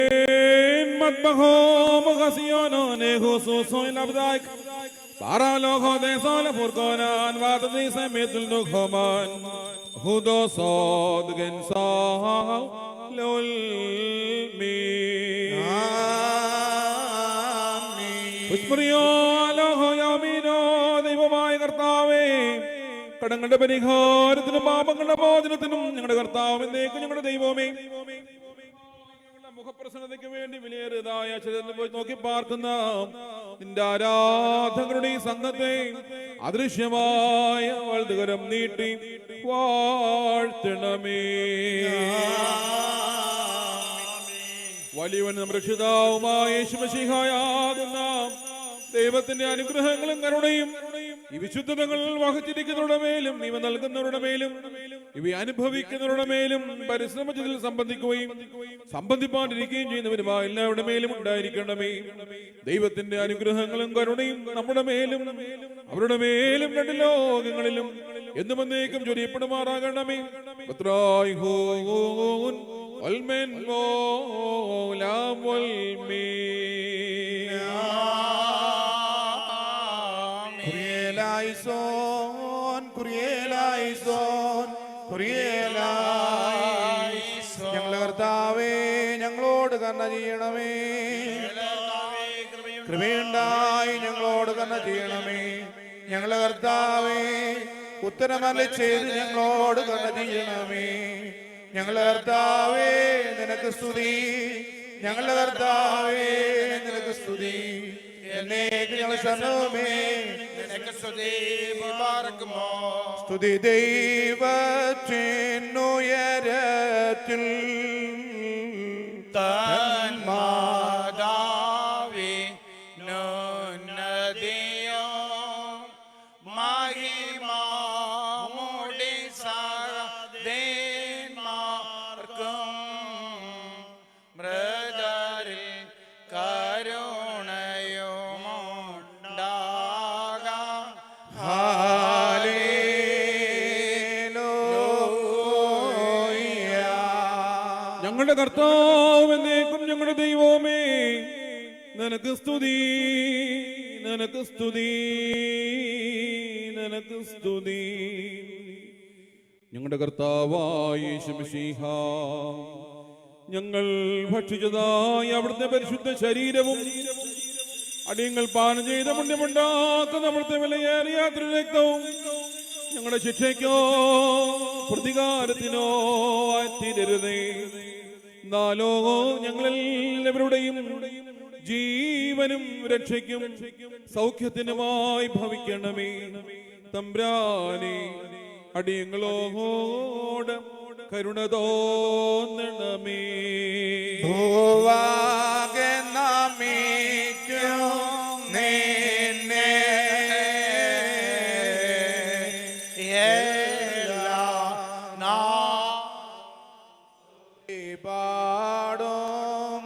Matbaho Magasiono Nehuso Soin Abdak Paraloho de Sola Furconan Vatadis and Middle Nukhoman Hudo Sod Gensa Lulmi Pushpurio Aloho Yamino Devamai Kartave Kadanga Benihor to the Babanga Bodinum Nagartav and they can Devome. മുഖപ്രസന്നതയ്ക്ക് വേണ്ടി വിലയേറിയതായ ചരിത്രത്തിൽ പോയി നോക്കി പാർക്കുന്ന നിന്റെ ആരാധകരുടെ സംഘത്തെ അദൃശ്യമായ വലതുകരം നീട്ടി വാഴ്ത്തണമേ. വലിയവൻ നമ്മുടെ രക്ഷിതാവുമായ യേശുമശീഹായാകുന്ന ദൈവത്തിന്റെ അനുഗ്രഹങ്ങളും കരുണയും ഈ വിശുദ്ധതകൾ വഹിച്ചിരിക്കുന്നവരുടെ മേലും ഇവ നൽകുന്നവരുടെ മേലും ഇവ അനുഭവിക്കുന്നവരുടെ മേലും പരിശ്രമിച്ചതിൽ സംബന്ധിക്കുകയും സംബന്ധിപ്പാണ്ടിരിക്കുകയും ചെയ്യുന്നവരുമായ എല്ലാവരുടെ മേലും ഉണ്ടായിരിക്കണമേ. ദൈവത്തിന്റെ അനുഗ്രഹങ്ങളും കരുണയും നമ്മുടെ മേലും അവരുടെ മേലും രണ്ട് ലോകങ്ങളിലും എന്നും എന്നേക്കും ചൊരിയപ്പെടുമാറാകണമേ. ഞങ്ങളുടെ കർത്താവേ, ഞങ്ങളോട് കരുണ ചെയ്യണമേ. കൃപയുണ്ടായി ഞങ്ങളോട് കരുണ ചെയ്യണമേ. ഞങ്ങളുടെ കർത്താവേ, ഉത്തരമല്ല ചെയ്ത് ഞങ്ങളോട് കരുണ ചെയ്യണമേ. ഞങ്ങളുടെ കർത്താവേ, നിനക്ക് സ്തുതി. ഞങ്ങളുടെ കർത്താവേ, നിനക്ക് സ്തുതി. എന്നേക്ക് ഞങ്ങൾ ശരണമേ. സ്തുതി ദൈവത്തിനുയരത്തിൽ തന്മാതാവേ നദിയോ മഹിമാമുടി സദേന്മാർക്കും മൃദരിൽ കരുണയുമുണ്ടാകാം. ഞങ്ങളുടെ കർത്താവ് എന്നേക്കും ഞങ്ങളുടെ ദൈവമേ, നിനക്ക് സ്തുതി, നിനക്ക് സ്തുതി, നിനക്ക് സ്തുതി. ഞങ്ങളുടെ കർത്താവായ യേശുമിശിഹാ, ഞങ്ങൾ ഭക്ഷിച്ചതായ അവിടുത്തെ പരിശുദ്ധ ശരീരവും അടിയങ്ങൾ പാനം ചെയ്ത പുണ്യമുണ്ടാക്കുന്ന അവിടുത്തെ വിലയേറിയ രക്തവും ഞങ്ങളുടെ ശിക്ഷയ്ക്കോ പ്രതികാരത്തിനോ ആറ്റിരരുതേ. എന്നാലോ ഞങ്ങളെല്ലാവരുടെയും ജീവനും രക്ഷയ്ക്കും സൗഖ്യത്തിനുമായി ഭവിക്കണമേ. തമ്പ്രാനെ, അടിയങ്ങളോട് കരുണ തോന്നണമേ. പാടും